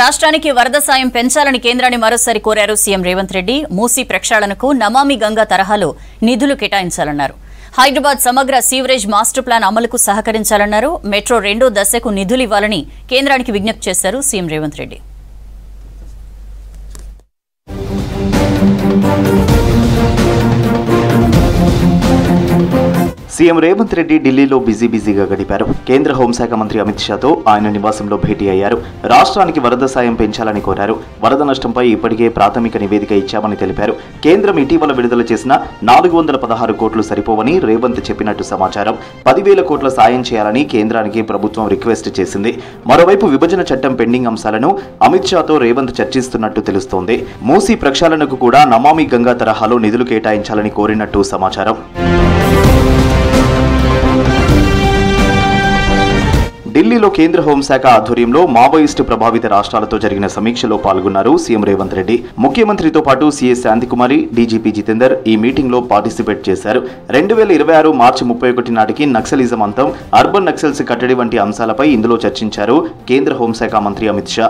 రాష్ట్రానికి వరద సాయం పెంచాలని కేంద్రాన్ని మరోసారి కోరారు సీఎం రేవంత్ రెడ్డి. మూసీ ప్రక్షాళనకు నమామి గంగా తరహాలో నిధులు కేటాయించాలన్నారు. హైదరాబాద్ సమగ్ర సీవరేజ్ మాస్టర్ ప్లాన్ అమలుకు సహకరించాలన్నారు. మెట్రో 2వ దశకు నిధులు ఇవ్వాలని కేంద్రానికి విజ్ఞప్తి చేశారు సీఎం రేవంత్ రెడ్డి. సీఎం రేవంత్ రెడ్డి ఢిల్లీలో బిజీగా గడిపారు. కేంద్ర హోంశాఖ మంత్రి అమిత్ షాతో ఆయన నివాసంలో భేటీ అయ్యారు. రాష్ట్రానికి వరద సాయం పెంచాలని కోరారు. వరద నష్టంపై ఇప్పటికే ప్రాథమిక నివేదిక ఇచ్చామని తెలిపారు. కేంద్రం ఇటీవల విడుదల చేసిన 416 కోట్లు సరిపోవని రేవంత్ చెప్పినట్టు సమాచారం. 10,000 కోట్ల సాయం చేయాలని కేంద్రానికి ప్రభుత్వం రిక్వెస్ట్ చేసింది. మరోవైపు విభజన చట్టం పెండింగ్ అంశాలను అమిత్ షాతో రేవంత్ చర్చిస్తున్నట్టు తెలుస్తోంది. మూసీ ప్రక్షాళనకు కూడా నమామి గంగా తరహాలో నిధులు కేటాయించాలని కోరినట్టు సమాచారం. ఢిల్లీలో కేంద్ర హోంశాఖ ఆధ్వర్యంలో మావోయిస్టు ప్రభావిత రాష్ట్రాలతో జరిగిన సమీక్షలో పాల్గొన్నారు సీఎం రేవంత్ రెడ్డి. ముఖ్యమంత్రితో పాటు సీఎస్ శాంతికుమారి, డీజీపీ జితేందర్ ఈ మీటింగ్లో పార్టిసిపేట్ చేశారు. 2026 మార్చి 31 నాటికి నక్సలిజం అంతం, అర్బన్ నక్సల్స్ కట్టడి వంటి అంశాలపై ఇందులో చర్చించారు కేంద్ర హోంశాఖ మంత్రి అమిత్ షా.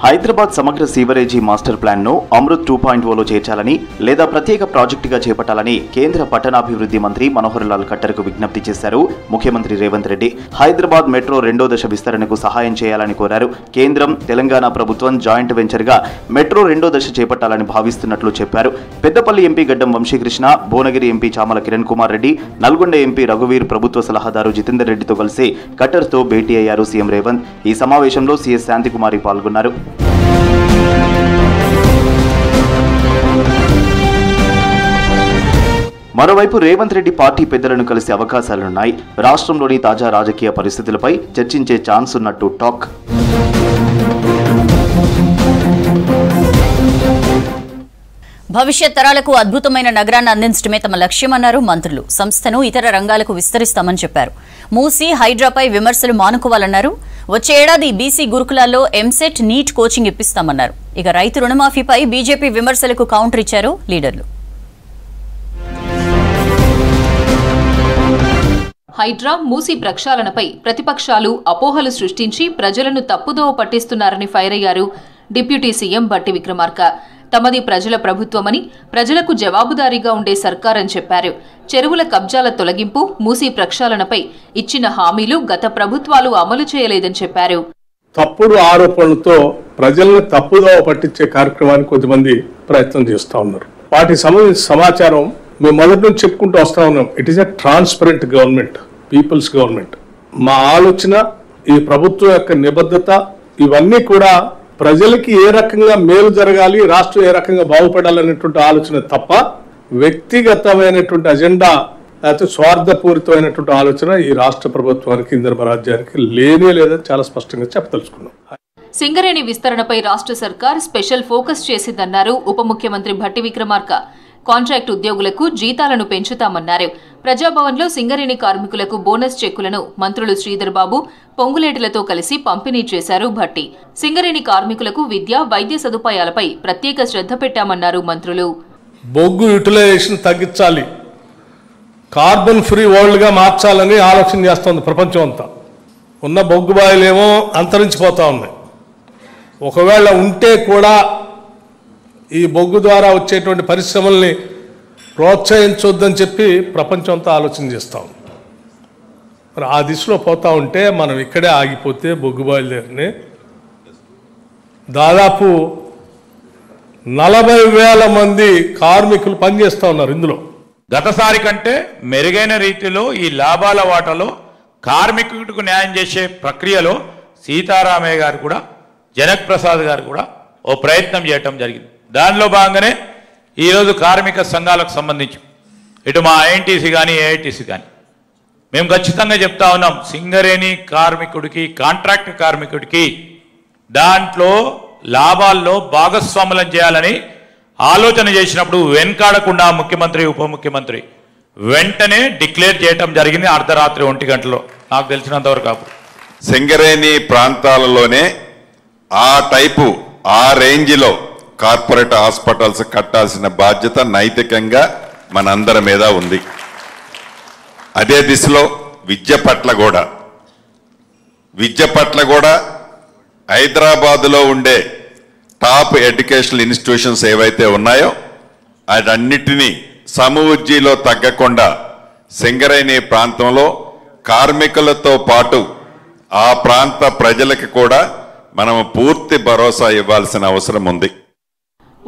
హైదరాబాద్ సమగ్ర సీవరేజీ మాస్టర్ ప్లాన్ ను అమృత్ 2.0లో చేర్చాలని లేదా ప్రత్యేక ప్రాజెక్టుగా చేపట్టాలని కేంద్ర పట్టణాభివృద్ధి మంత్రి మనోహర్ లాల్ ఖట్టర్కు విజ్ఞప్తి చేశారు ముఖ్యమంత్రి రేవంత్ రెడ్డి. హైదరాబాద్ మెట్రో 2వ దశ విస్తరణకు సహాయం చేయాలని కోరారు. కేంద్రం, తెలంగాణ ప్రభుత్వం జాయింట్ వెంచర్గా మెట్రో 2వ దశ చేపట్టాలని భావిస్తున్నట్లు చెప్పారు. పెద్దపల్లి ఎంపీ గడ్డం వంశీకృష్ణ, భువనగిరి ఎంపీ చామల కిరణ్ కుమార్ రెడ్డి, నల్గొండ ఎంపీ రఘువీర్ ప్రభుత్వ సలహాదారు జితేందర్ రెడ్డితో కలిసి ఖట్టర్తో భేటీ అయ్యారు సీఎం రేవంత్. ఈ సమావేశంలో సీఎస్ శాంతికుమారి పాల్గొన్నారు. మరోవైపు రేవంత్ రెడ్డి పార్టీ పెద్దలను కలిసే అవకాశాలున్నాయి. రాష్ట్రంలోని తాజా రాజకీయ పరిస్థితులపై చర్చించే ఛాన్స్ ఉన్నట్టు టాక్. భవిష్యత్ తరాలకు అద్భుతమైన నగరాన్ని అందించడమే తమ లక్ష్యమన్నారు మంత్రులు. సంస్థను ఇతర రంగాలకు విస్తరిస్తామని చెప్పారు. మూసీ, హైడ్రాపై విమర్శలు మానుకోవాలన్నారు. వచ్చే ఏడాది బీసీ గురుకులాల్లో ఎంసెట్, నీట్ కోచింగ్ ఇప్పిస్తామన్నారు. ఇక రైతు రుణమాఫీపై బీజేపీ విమర్శలకు కౌంటర్ ఇచ్చారు లీడర్లు. హైడ్రా, మూసీ ప్రక్షాళనపై ప్రతిపక్షాలు అపోహలు సృష్టించి ప్రజలను తప్పుదోవ పట్టిస్తున్నారని ఫైర్ అయ్యారు డిప్యూటీ సీఎం భట్టి విక్రమార్క. తమది ప్రజల ప్రభుత్వమని, ప్రజలకు జవాబుదారీగా ఉండే సర్కారని చెప్పారు. చెరువుల కబ్జాల తొలగింపు, మూసీ ప్రక్షాళనపై ఇచ్చిన హామీలు గత ప్రభుత్వాలు అమలు చేయలేదని చెప్పారు. తప్పుడు ఆరోపణలతో ప్రజలను తప్పుదోవ పట్టించే కార్యక్రమాన్ని కొద్దిమంది ప్రయత్నం చేస్తూ ఉన్నారు. వాటికి సంబంధించిన సమాచారం మేము మొదటి నుంచి చెప్పుకుంటూ వస్తా ఉన్నాం. It is a transparent government, people's government. మా ఆలోచన, ఈ ప్రభుత్వం యొక్క నిబద్ధత, ఇవన్నీ కూడా ప్రజలకి ఏ రకంగా మేలు జరగాలి, రాష్ట్రం ఏ రకంగా బాగుపడాలనేటువంటి ఆలోచన తప్ప వ్యక్తిగతమైనటువంటి అజెండా లేకపోతే స్వార్థపూరితమైనటువంటి ఆలోచన ఈ రాష్ట్ర ప్రభుత్వానికి, ఇంద్రమ రాజ్యానికి లేనే లేదని చాలా స్పష్టంగా చెప్పదలుచుకున్నాం. సింగరేణి విస్తరణపై రాష్ట్ర సర్కార్ స్పెషల్ ఫోకస్ చేసిందన్నారు ఉప ముఖ్యమంత్రి భట్టి విక్రమార్క. కాంట్రాక్ట్ ఉద్యోగులకు జీతాలను పెంచుతామన్నారు. ప్రజాభవన్లో సింగరేణి కార్మికులకు బోనస్ చెక్కులను మంత్రులు శ్రీధర్ బాబు, పొంగులేటిలతో కలిసి పంపిణీ చేశారు భట్టి. సింగరేణి కార్మికులకు విద్య, వైద్య సదుపాయాలపై ప్రత్యేక శ్రద్ధ పెట్టామన్నారు మంత్రులు. బొగ్గు యూటిలైజేషన్ తగ్గించాలి, కార్బన్ ఫ్రీ వరల్డ్గా మార్చాలని ఆలోచన చేస్తోంది ప్రపంచం అంతా. ఉన్న బొగ్గు బాయిలేమో అంతరించిపోతా ఉన్నాయి. ఒకవేళ ఉంటే కూడా ఈ బొగ్గు ద్వారా వచ్చేటువంటి పరిశ్రమల్ని ప్రోత్సహించొద్దని చెప్పి ప్రపంచం అంతా ఆలోచన చేస్తాం. మరి ఆ దిశలో పోతా ఉంటే మనం ఇక్కడే ఆగిపోతే బొగ్గు బాయిలనే దాదాపు 40,000 మంది కార్మికులు పనిచేస్తూ ఉన్నారు ఇందులో. గతసారి కంటే మెరుగైన రీతిలో ఈ లాభాల వాటాలో కార్మికుడికి న్యాయం చేసే ప్రక్రియలో సీతారామయ్య గారు కూడా, జనక్ ప్రసాద్ గారు కూడా ఓ ప్రయత్నం చేయటం జరిగింది. దానిలో భాగంగానే ఈరోజు కార్మిక సంఘాలకు సంబంధించి ఇటు మా ఐఎన్టీసీ కానీ, ఏఐటీసీ కానీ మేము ఖచ్చితంగా చెప్తా ఉన్నాం, సింగరేణి కార్మికుడికి, కాంట్రాక్ట్ కార్మికుడికి దాంట్లో లాభాల్లో భాగస్వాములను చేయాలని ఆలోచన చేసినప్పుడు వెనకాడకుండా ముఖ్యమంత్రి, ఉప ముఖ్యమంత్రి వెంటనే డిక్లేర్ చేయటం జరిగింది. అర్ధరాత్రి 1 గంటలో నాకు తెలిసినంతవరకు కాదు. సింగరేణి ప్రాంతాలలోనే ఆ టైపు, ఆ రేంజ్లో కార్పొరేట్ హాస్పిటల్స్ కట్టాల్సిన బాధ్యత నైతికంగా మనందరి మీద ఉంది. అదే దిశలో విద్య పట్ల కూడా హైదరాబాదులో ఉండే టాప్ ఎడ్యుకేషనల్ ఇన్స్టిట్యూషన్స్ ఏవైతే ఉన్నాయో అదన్నిటినీ సమవుజ్జీలో తగ్గకుండా సింగరేణి ప్రాంతంలో కార్మికులతో పాటు ఆ ప్రాంత ప్రజలకు కూడా మనం పూర్తి భరోసా ఇవ్వాల్సిన అవసరం ఉంది.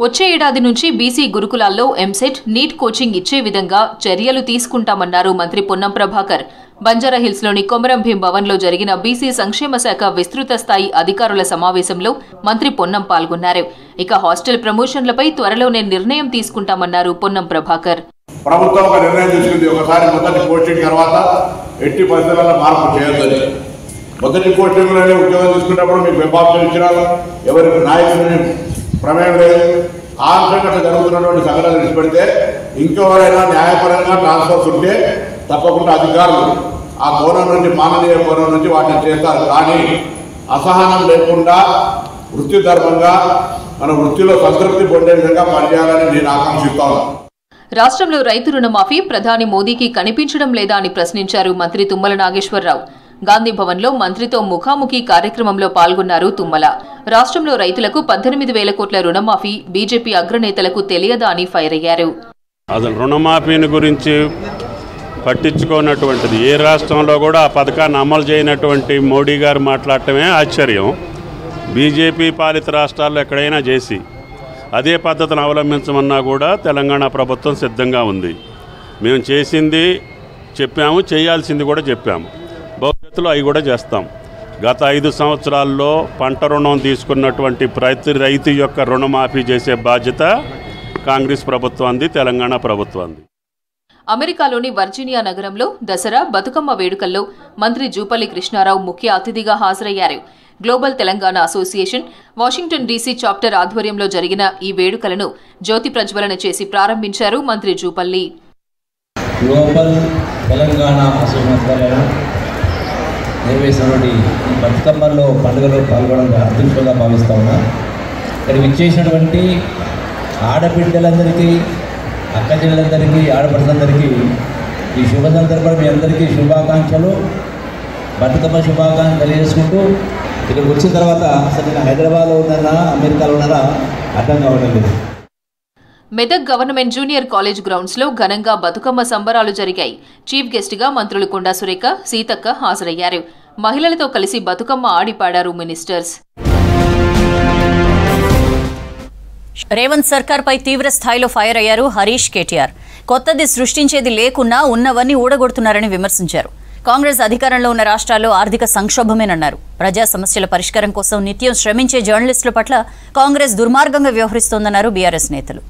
వచ్చే ఏడాది నుంచి బీసీ గురుకులాల్లో ఎంసెట్, నీట్ కోచింగ్ ఇచ్చే విధంగా చర్యలు తీసుకుంటామన్నారు మంత్రి పొన్నం ప్రభాకర్. బంజారాహిల్స్లోని కొమరం భీం భవన్లో జరిగిన బీసీ సంక్షేమ శాఖ విస్తృత స్థాయి అధికారుల సమావేశంలో మంత్రి పొన్నం పాల్గొన్నారు. ఇక హాస్టల్ ప్రమోషన్లపై త్వరలోనే నిర్ణయం తీసుకుంటామన్నారు పొన్నం ప్రభాకర్. ప్రభుత్వం ఒక నిర్ణయం తీసుకుంది, ఒకసారి మొదటి పోస్టింగ్ తర్వాత ఎట్టి పరిస్థితుల్లో మార్పు చేయొద్దని. మొదటి పోస్టింగ్లోనే ఉద్యోగం తీసుకున్నప్పుడు మీకు వెబ్బాప్షన్ ఇచ్చినా ఎవరికి నాయకుని ప్రమేయం లేదు. ఆ సంఘటన జరుగుతున్నటువంటి సంఘటనలు విడిచిపెడితే ఇంకెవరైనా న్యాయపరంగా ట్రాన్స్ఫర్స్ ఉంటే తప్పకుండా అధికారులు ఆ కోణం నుంచి, మానవీయ కోణం నుంచి వాటిని చేస్తారు. కానీ అసహనం లేకుండా వృత్తి ధర్మంగా మన వృత్తిలో సంతృప్తి పొందే విధంగా పనిచేయాలని నేను ఆకాంక్షిస్తాను. రాష్ట్రంలో రైతు రుణమాఫీ ప్రధాని మోదీకి కనిపించడం లేదా అని ప్రశ్నించారు మంత్రి తుమ్మల నాగేశ్వరరావు. గాంధీ భవన్లో మంత్రితో ముఖాముఖి కార్యక్రమంలో పాల్గొన్నారు తుమ్మల. రాష్ట్రంలో రైతులకు 18,000 కోట్ల రుణమాఫీ బీజేపీ అగ్రనేతలకు తెలియదా అని ఫైర్ అయ్యారు. అసలు రుణమాఫీని గురించి పట్టించుకోనటువంటిది ఏ రాష్ట్రంలో కూడా ఆ పథకాన్ని అమలు చేయనటువంటి మోడీ గారు మాట్లాడటమే ఆశ్చర్యం. బీజేపీ పాలిత రాష్ట్రాల్లో ఎక్కడైనా చేసి అదే పద్ధతిని అవలంబించమన్నా కూడా తెలంగాణ ప్రభుత్వం సిద్ధంగా ఉంది. మేము చేసింది చెప్పాము, చేయాల్సింది కూడా చెప్పాము. భవిష్యత్తులో అవి కూడా చేస్తాం. గత 5 సంవత్సరాల్లో పంట రుణం తీసుకున్నటువంటి ప్రతి రైతు యొక్క రుణమాఫీ చేసే బాధ్యత కాంగ్రెస్ ప్రభుత్వాన్ని, తెలంగాణ ప్రభుత్వాన్ని. అమెరికాలోని వర్జీనియా నగరంలో దసరా బతుకమ్మ వేడుకల్లో మంత్రి జూపల్లి కృష్ణారావు ముఖ్య అతిథిగా హాజరయ్యారు. Global Telangana association Washington DC chapter ఆధ్వర్యంలో జరిగిన ఈ వేడుకలను జ్యోతి ప్రజ్వలన చేసి ప్రారంభించారు మంత్రి జూపల్లి. గ్లోబల్ తెలంగాణ అసోసియేషన్ నిర్వహిస్తున్నటువంటి ఈ బతుకమ్మలో పండుగలో పాల్గొనడం అదృష్టంగా భావిస్తూ ఉన్నా. ఇక్కడికి విచ్చేసినటువంటి ఆడబిడ్డలందరికీ, అక్క చెల్లెలందరికీ, ఆడపడులందరికీ ఈ శుభ సందర్భంలో మీ అందరికీ శుభాకాంక్షలు, బతుకమ్మ శుభాకాంక్షలు తెలియజేసుకుంటూ ఇక్కడికి వచ్చిన తర్వాత అసలు నేను హైదరాబాద్లో ఉన్నానా అమెరికాలో ఉన్నానా అర్థం కావడం లేదు. Medak government junior college grounds లో ఘనంగా బతుకమ్మ సంబరాలు జరిగాయి. చీఫ్ గెస్ట్ గా మంత్రులు కొండా సురేఖ, సీతక్క హాజరయ్యారు. మహిళలతో కలిసి బతుకమ్మ ఆడిపాడారు మినిస్టర్స్. రేవంత్ సర్కార్ పై తీవ్ర స్థాయిలో ఫైర్ అయ్యారు హరీష్, కేటీఆర్. కొత్తది సృష్టించేది లేకున్నా ఉన్నవన్నీ ఊడగొడుతున్నారని విమర్శించారు. కాంగ్రెస్ అధికారంలో ఉన్న రాష్ట్రాల్లో ఆర్థిక సంక్షోభమేనన్నారు. ప్రజా సమస్యల పరిష్కారం కోసం నిత్యం శ్రమించే జర్నలిస్టుల పట్ల కాంగ్రెస్ దుర్మార్గంగా వ్యవహరిస్తోందన్నారు బీఆర్ఎస్ నేతలు.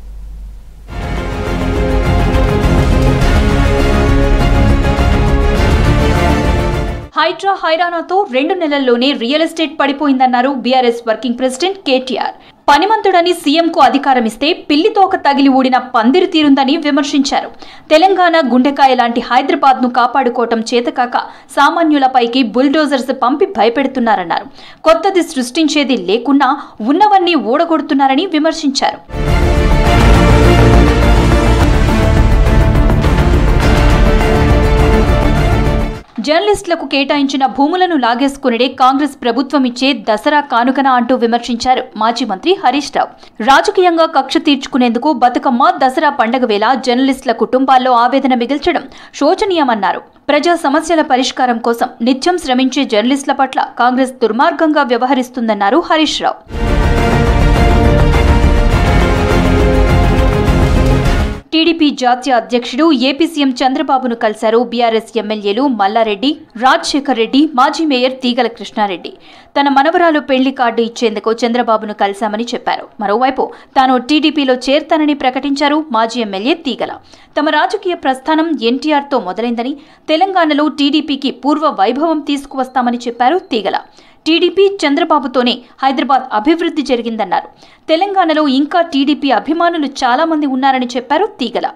హైడ్రా హైరానాతో 2 నెలల్లోనే రియల్ ఎస్టేట్ పడిపోయిందన్నారు బీఆర్ఎస్ వర్కింగ్ ప్రెసిడెంట్ కేటీఆర్. పనిమంతుడని సీఎంకు అధికారం ఇస్తే పిల్లితోక తగిలి ఊడిన పందిరి తీరుందని విమర్శించారు. తెలంగాణ గుండెకాయ లాంటి హైదరాబాద్ను కాపాడుకోవటం చేతకాక సామాన్యులపైకి బుల్డోజర్స్ పంపి భయపెడుతున్నారన్నారు. కొత్తది సృష్టించేది లేకున్నా ఉన్నవన్నీ ఊడగొడుతున్నారని విమర్శించారు. జర్నలిస్టులకు కేటాయించిన భూములను లాగేసుకునేడే కాంగ్రెస్ ప్రభుత్వం ఇచ్చే దసరా కానుకన అంటూ విమర్శించారు మాజీ మంత్రి హరీష్ రావు. రాజకీయంగా కక్ష తీర్చుకునేందుకు బతుకమ్మ, దసరా పండగ వేళ జర్నలిస్టుల కుటుంబాల్లో ఆవేదన మిగిల్చడం శోచనీయమన్నారు. ప్రజా సమస్యల పరిష్కారం కోసం నిత్యం శ్రమించే జర్నలిస్టుల పట్ల కాంగ్రెస్ దుర్మార్గంగా వ్యవహరిస్తుందన్నారు హరీష్ రావు. టీడీపీ జాతీయ అధ్యక్షుడు ఏపీ సీఎం చంద్రబాబును కలిశారు బీఆర్ఎస్ ఎమ్మెల్యేలు మల్లారెడ్డి, రాజశేఖర్ రెడ్డి, మాజీ మేయర్ తీగల కృష్ణారెడ్డి. తన మనవరాలు పెళ్లి కార్డు ఇచ్చేందుకు చంద్రబాబును కలిశామని చెప్పారు. మరోవైపు తాను టీడీపీలో చేరతానని ప్రకటించారు మాజీ ఎమ్మెల్యే తీగల. తమ రాజకీయ ప్రస్థానం ఎన్టీఆర్తో మొదలైందని, తెలంగాణలో టీడీపీకి పూర్వ వైభవం తీసుకువస్తామని చెప్పారు తీగల. టీడీపీ చంద్రబాబుతోనే హైదరాబాద్ అభివృద్ధి జరిగిందన్నారు. తెలంగాణలో ఇంకా టీడీపీ అభిమానులు చాలా మంది ఉన్నారని చెప్పారు తీగల.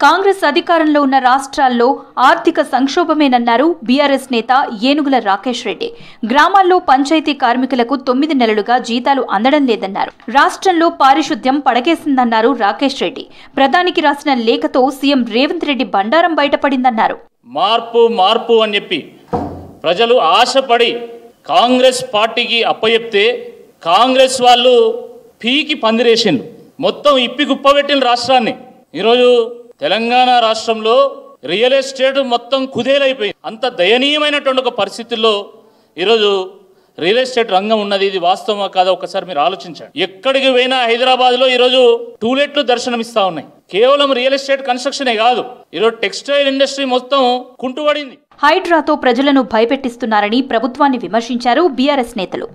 కాంగ్రెస్ అధికారంలో ఉన్న రాష్ట్రాల్లో ఆర్థిక సంక్షోభమేనన్నారు బీఆర్ఎస్ నేత ఏనుగుల రాకేష్ రెడ్డి. గ్రామాల్లో పంచాయతీ కార్మికులకు 9 నెలలుగా జీతాలు అందడం లేదన్నారు. రాష్ట్రంలో పారిశుద్ధ్యం పడకేసిందన్నారు రాకేష్ రెడ్డి. ప్రధానికి రాసిన లేఖతో సీఎం రేవంత్ రెడ్డి బండారం బయటపడిందన్నారు. మార్పు అని చెప్పి ప్రజలు ఆశపడి కాంగ్రెస్ పార్టీకి అప్పచెప్తే కాంగ్రెస్ వాళ్ళు పీకి పందిరేసిండ్రు, మొత్తం ఇప్పి గుప్పబెట్టిన రాష్ట్రాన్ని. ఈరోజు తెలంగాణ రాష్ట్రంలో రియల్ ఎస్టేట్ మొత్తం కుదేలైపోయింది. అంత దయనీయమైనటువంటి ఒక పరిస్థితుల్లో ఈరోజు రియల్ ఎస్టేట్ రంగం ఉన్నది. ఇది వాస్తవమా కాదా ఒకసారి మీరు ఆలోచించండి. ఎక్కడికి పోయినా హైదరాబాద్లో ఈరోజు టూలెట్లు దర్శనమిస్తూ ఉన్నాయి. కేవలం రియల్ ఎస్టేట్ కన్స్ట్రక్షనే కాదు, ఈరోజు టెక్స్టైల్ ఇండస్ట్రీ మొత్తం కుంటుపడింది. హైడ్రాతో ప్రజలను భయపెట్టిస్తున్నారని ప్రభుత్వాన్ని విమర్శించారు బీఆర్ఎస్ నేతలు.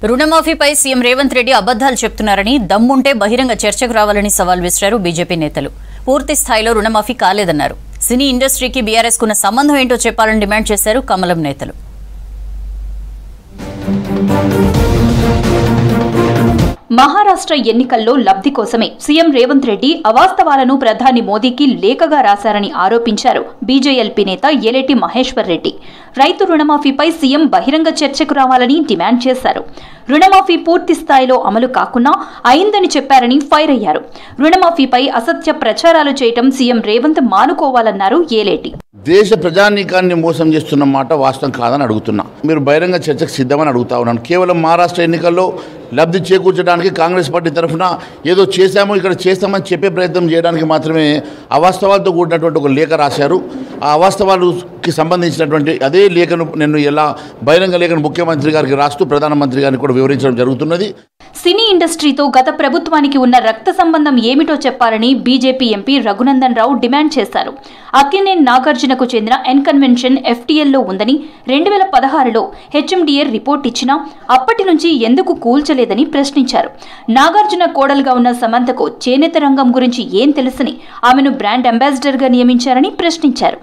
రుణమాఫీపై సీఎం రేవంత్ రెడ్డి అబద్దాలు చెప్తున్నారని, దమ్ముంటే బహిరంగ చర్చకు రావాలని సవాల్ విసిరారు బీజేపీ నేతలు. పూర్తి స్థాయిలో రుణమాఫీ కాలేదన్నారు. సినీ ఇండస్ట్రీకి బీఆర్ఎస్ కున్న సంబంధం ఏంటో చెప్పాలని డిమాండ్ చేశారు కమలం నేతలు. మహారాష్ట్ర ఎన్నికల్లో లబ్ధి కోసమే సీఎం రేవంత్ రెడ్డి అవాస్తవాలను ప్రధాని మోదీకి లేఖగా రాశారని ఆరోపించారు బీజేఎల్పీ నేత ఏలేటి మహేశ్వర్ రెడ్డి. రైతు రుణమాఫీపై సీఎం బహిరంగ చర్చకు రావాలని డిమాండ్ చేశారు. రుణమాఫీ పూర్తి స్థాయిలో అమలు కాకున్నా అయిందని చెప్పారని ఫైర్ అయ్యారు. రుణమాఫీపై అసత్య ప్రచారాలు చేయటం సీఎం రేవంత్ మానుకోవాలన్నారు ఏలేటి. దేశ ప్రజానీకాన్ని మోసం చేస్తున్న మాట వాస్తవం కాదని అడుగుతున్నా. మీరు బహిరంగ చర్చకు సిద్ధమని అడుగుతా ఉన్నాను. కేవలం మహారాష్ట్ర ఎన్నికల్లో లబ్ధి చేకూర్చడానికి కాంగ్రెస్ పార్టీ తరఫున ఏదో చేశామో ఇక్కడ చేస్తామని చెప్పే ప్రయత్నం చేయడానికి మాత్రమే అవాస్తవాలతో కూడినటువంటి ఒక లేఖ రాశారు. ఆ అవాస్తవాలకి సంబంధించినటువంటి అదే లేఖను నేను ఎలా బహిరంగ లేఖను ముఖ్యమంత్రి గారికి రాస్తూ ప్రధానమంత్రి గారికి కూడా వివరించడం జరుగుతున్నది. సినీ ఇండస్ట్రీతో గత ప్రభుత్వానికి ఉన్న రక్త సంబంధం ఏమిటో చెప్పాలని BJP MP Raghunandan Rao demand చేశారు. అక్కినేని నాగార్జునకు చెందిన ఎన్కన్వెన్షన్ ఎఫ్టీఎల్లో ఉందని 2016లో హెచ్ఎండిఏ రిపోర్ట్ ఇచ్చినా అప్పటి నుంచి ఎందుకు కూల్చలేదని ప్రశ్నించారు. నాగార్జున కోడలుగా ఉన్న సమంతకు చేనేత రంగం గురించి ఏం తెలుసని ఆమెను బ్రాండ్ అంబాసిడర్గా నియమించారని ప్రశ్నించారు.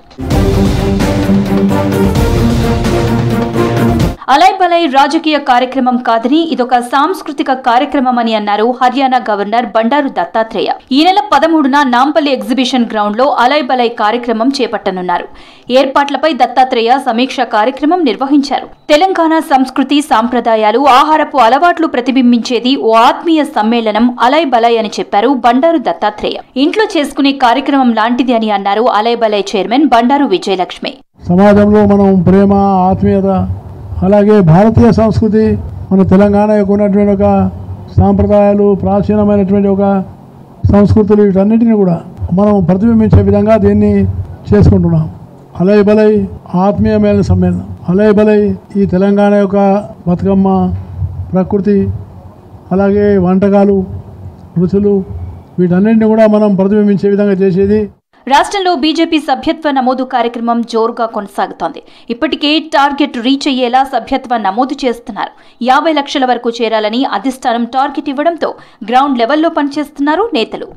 అలై బలై రాజకీయ కార్యక్రమం కాదని ఇదొక సాంస్కృతిక కార్యక్రమమని అన్నారు హర్యానా గవర్నర్ బండారు దత్తాత్రేయ. ఈ నెల 13న నాంపల్లి ఎగ్జిబిషన్ గ్రౌండ్ లో అలై బలై కార్యక్రమం చేపట్టనున్నారు. ఏర్పాట్లపై దత్తాత్రేయ సమీక్ష కార్యక్రమం నిర్వహించారు. తెలంగాణ సంస్కృతి సాంప్రదాయాలు, ఆహారపు అలవాట్లు ప్రతిబింబించేది ఓ ఆత్మీయ సమ్మేళనం అలై బలై అని చెప్పారు బండారు దత్తాత్రేయ. ఇంట్లో చేసుకునే కార్యక్రమం లాంటిది అని అన్నారు అలై బలై చైర్మన్ బండారు విజయలక్ష్మి. సమాజంలో మనం ప్రేమ, ఆత్మీయత, అలాగే భారతీయ సంస్కృతి, మన తెలంగాణ యొక్క ఉన్నటువంటి ఒక సాంప్రదాయాలు, ప్రాచీనమైనటువంటి ఒక సంస్కృతులు, వీటన్నిటిని కూడా మనం ప్రతిబింబించే విధంగా దీన్ని చేసుకుంటున్నాం. అలై బలై ఆత్మీయమైన సమ్మేళనం. అలై బలై ఈ తెలంగాణ యొక్క బతుకమ్మ, ప్రకృతి, అలాగే వంటకాలు, రుచులు, వీటన్నిటిని కూడా మనం ప్రతిబింబించే విధంగా చేసేది. రాష్ట్రంలో బీజేపీ సభ్యత్వ నమోదు కార్యక్రమం జోరుగా కొనసాగుతోంది. ఇప్పటికే టార్గెట్ రీచ్ అయ్యేలా సభ్యత్వ నమోదు చేస్తున్నారు. 50 లక్షల వరకు చేరాలని అధిష్టానం టార్గెట్ ఇవ్వడంతో గ్రౌండ్ లెవెల్లో పనిచేస్తున్నారు నేతలు.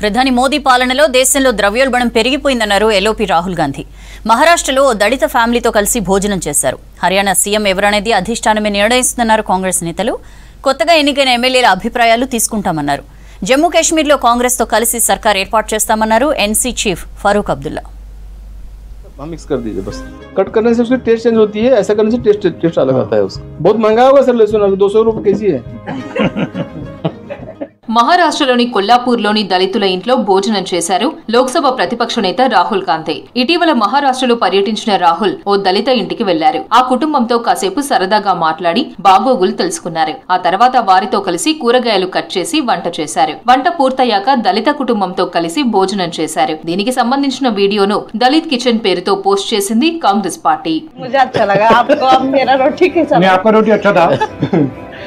ప్రధాని మోదీ పాలనలో దేశంలో ద్రవ్యోల్బణం పెరిగిపోయిందన్నారు ఎల్ఓపీ రాహుల్ గాంధీ. మహారాష్ట్రలో దళిత ఫ్యామిలీతో కలిసి భోజనం చేశారు. హర్యానా సీఎం ఎవరనేది అధిష్టానమే నిర్ణయిస్తుందన్నారు కాంగ్రెస్ నేతలు. కొత్తగా ఎన్నికైన ఎమ్మెల్యేల అభిప్రాయాలు తీసుకుంటామన్నారు. జమ్మూ కాశ్మీర్లో కాంగ్రెస్తో కలిసి సర్కార్ ఏర్పాటు చేస్తామన్నారు NC chief Farooq Abdullah. Mix कर दीजिए बस, कट करने से उसकी टेस्ट चेंज होती है, ऐसा करने से टेस्ट अलग आता है उसका. बहुत महंगा होगा सर लहसुन, अभी 200 रुपए केजी है. మహారాష్ట్రలోని కొల్లాపూర్లోని దళితుల ఇంట్లో భోజనం చేశారు లోక్సభ ప్రతిపక్ష నేత రాహుల్ గాంధీ. ఇటీవల మహారాష్ట్రలో పర్యటించిన రాహుల్ ఓ దళిత ఇంటికి వెళ్లారు. ఆ కుటుంబంతో కాసేపు సరదాగా మాట్లాడి బాగోగులు తెలుసుకున్నారు. ఆ తర్వాత వారితో కలిసి కూరగాయలు కట్ చేసి వంట చేశారు. వంట పూర్తయ్యాక దళిత కుటుంబంతో కలిసి భోజనం చేశారు. దీనికి సంబంధించిన వీడియోను దళిత్ కిచెన్ పేరుతో పోస్ట్ చేసింది కాంగ్రెస్ పార్టీ.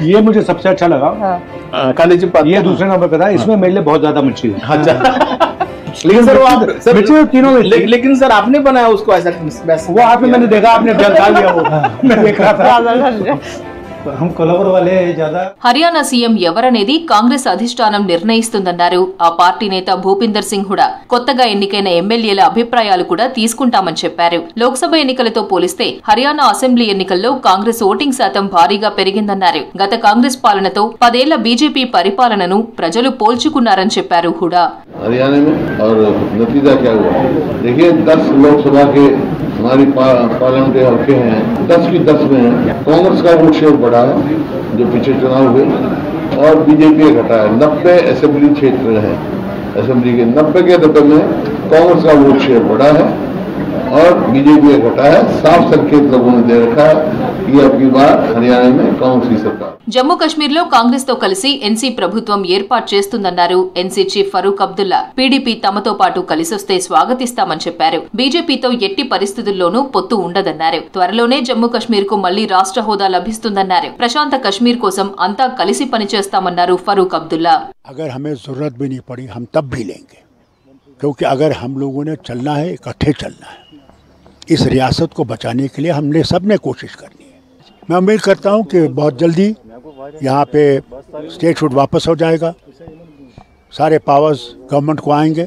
ये मुझे सबसे अच्छा लगा. ये दूसरे नंबर पे था. इसमें मेरे लिए बहुत ज्यादा मच्छी है. अच्छा. लेकिन सर वो आप तीनों में लेकिन सर आपने बनाया उसको ऐसा? वो आपने मैंने देखा, आपने डाल दिया वो. मैं देख रहा था. हम कोल्हापुर वाले ज्यादा హర్యానా సీఎం ఎవరనేది కాంగ్రెస్ అధిష్టానం నిర్ణయిస్తుందన్నారు. ఆ పార్టీ నేత భూపిందర్ సింగ్ హుడా కొత్తగా ఎన్నికైన ఎమ్మెల్యేల అభిప్రాయాలు కూడా తీసుకుంటామని చెప్పారు. లోక్సభ ఎన్నికలతో పోలిస్తే హర్యానా అసెంబ్లీ ఎన్నికల్లో కాంగ్రెస్ ఓటింగ్ శాతం భారీగా పెరిగిందన్నారు. గత కాంగ్రెస్ పాలనతో 10 ఏళ్ల బీజేపీ పరిపాలనను ప్రజలు పోల్చుకున్నారని చెప్పారు హుడా. हरियाणा में और नतीजा क्या हुआ देखिए, 10 लोकसभा के हमारी पार्लियामेंट्री हल्के हैं, 10 की 10 में कांग्रेस का वोट शेयर बढ़ा है जो पिछले चुनाव हुए, और बीजेपी घटा है. 90 असेंबली क्षेत्र है, असेंबली के 90 में कांग्रेस का वोट शेयर बढ़ा है और बीजेपी घटा है. साफ संकेत लोगों ने दे रखा है कि अब की बार हरियाणा में कांग्रेस की सरकार. జమ్మూ కశ్మీర్ లో కాంగ్రెస్ తో కలిసి ఎన్సీ ప్రభుత్వం ఏర్పాటు చేస్తుందన్నారు. ఎన్సీ చీఫ్ ఫరూక్ అబ్దుల్లా పీడీపీ తమతో పాటు కలిసొస్తే స్వాగతిస్తామని చెప్పారు. బీజేపీతో ఎట్టి పరిస్థితుల్లోనూ పొత్తు ఉండదన్నారు. త్వరలోనే జమ్మూ కశ్మీర్ కు మళ్లీ రాష్ట్ర హోదా లభిస్తుందన్నారు. ప్రశాంత కశ్మీర్ కోసం అంతా కలిసి పనిచేస్తామన్నారు ఫరూక్ అబ్దుల్లా. अगर हमें जरूरत भी नहीं पड़ी हम तब भी लेंगे, क्योंकि अगर हम लोगों ने चलना है इकट्ठे चलना है. इस रियासत को बचाने के लिए हमने सबने कोशिश करनी है. मैं उम्मीद करता हूं कि बहुत जल्दी यहाँ पे स्टेटहुड वापस हो जाएगा, सारे पावर्स गवर्नमेंट को आएंगे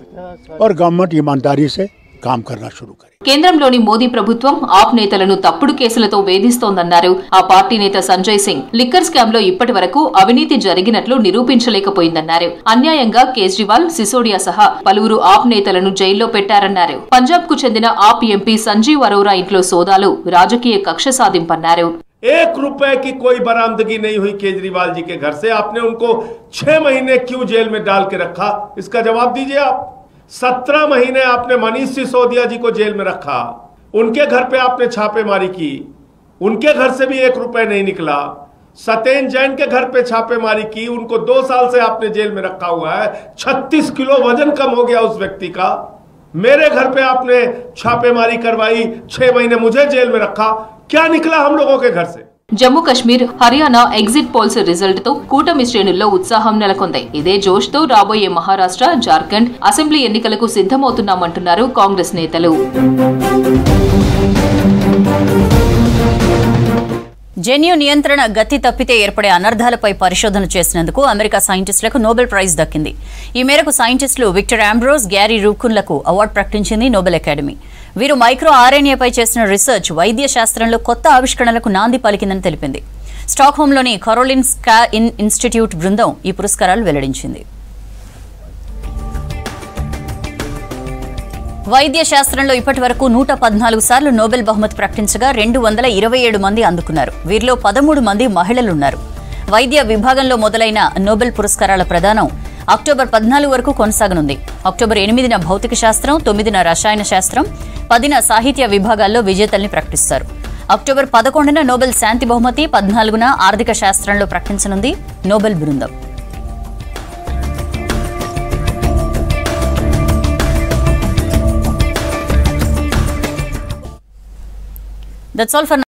और गवर्नमेंट ईमानदारी से काम करना शुरू करे. కేంద్రంలోని మోదీ ప్రభుత్వం ఆప్ నేతలను తప్పుడు కేసులతో వేధిస్తోందన్నారు. ఆ పార్టీ నేత సంజయ్ సింగ్ లిక్కర్ స్కామ్ లో ఇప్పటి వరకు అవినీతి జరిగినట్లు నిరూపించలేకపోయిందన్నారు. అన్యాయంగా కేజ్రీవాల్, సిసోడియా సహా పలువురు ఆప్ నేతలను జైల్లో పెట్టారన్నారు. పంజాబ్ కు చెందిన ఆప్ ఎంపీ సంజీవ్ అరోరా ఇంట్లో సోదాలు రాజకీయ కక్ష సాధింపన్నారు. 1 रुपए की कोई बरामदगी नहीं हुई केजरीवाल जी के घर से. आपने उनको 6 महीने क्यों जेल में डाल के रखा, इसका जवाब दीजिए आप. 17 महीने आपने मनीष सिसोदिया जी को जेल में रखा, उनके घर पे आपने छापेमारी की, उनके घर से भी 1 रुपए नहीं निकला. सत्येंद्र जैन के घर पे छापेमारी की, उनको 2 साल से आपने जेल में रखा हुआ है. 36 किलो वजन कम हो गया उस व्यक्ति का. मेरे घर पे आपने छापेमारी करवाई, 6 महीने मुझे जेल में रखा. क्या निकला हम लोगों के घर से? Jammu Kashmir, Haryana exit polls result తో కూటమి శ్రేణుల్లో ఉత్సాహం నెలకొంది. ఇదే జోష్ తో రాబోయే మహారాష్ట్ర, జార్ఖండ్ అసెంబ్లీ ఎన్నికలకు సిద్ధమవుతున్నామంటున్నారు కాంగ్రెస్ నేతలు. జన్యు నియంత్రణ గతి తప్పితే ఏర్పడే అనర్థాలపై పరిశోధన చేసినందుకు అమెరికా సైంటిస్టులకు నోబెల్ ప్రైజ్ దక్కింది. ఈ మేరకు సైంటిస్టులు విక్టర్ ఆంబ్రోస్, గ్యారీ రూకున్లకు అవార్డు ప్రకటించింది నోబెల్ అకాడమీ. వీరు మైక్రో ఆర్ఎన్ఏపై చేసిన రీసెర్చ్ వైద్య శాస్త్రంలో కొత్త ఆవిష్కరణలకు నాంది పలికిందని తెలిపింది. స్టాక్హోమ్లోని కరోలిన్స్కా ఇన్స్టిట్యూట్ బృందం ఈ పురస్కారాలు వెల్లడించింది. వైద్య శాస్త్రంలో ఇప్పటి వరకు 114 సార్లు నోబెల్ బహుమతి ప్రకటించగా 227 మంది అందుకున్నారు. వీరిలో 13 మంది మహిళలున్నారు. వైద్య విభాగంలో మొదలైన నోబెల్ పురస్కారాల ప్రదానం అక్టోబర్ 14 వరకు కొనసాగనుంది. అక్టోబర్ 8న భౌతిక శాస్త్రం, 9న రసాయన శాస్త్రం, 10న సాహిత్య విభాగాల్లో విజేతల్ని ప్రకటిస్తారు. అక్టోబర్ 11న నోబెల్ శాంతి బహుమతి, 14న ఆర్థిక శాస్త్రంలో ప్రకటించనుంది నోబెల్ బృందం. That's all for now.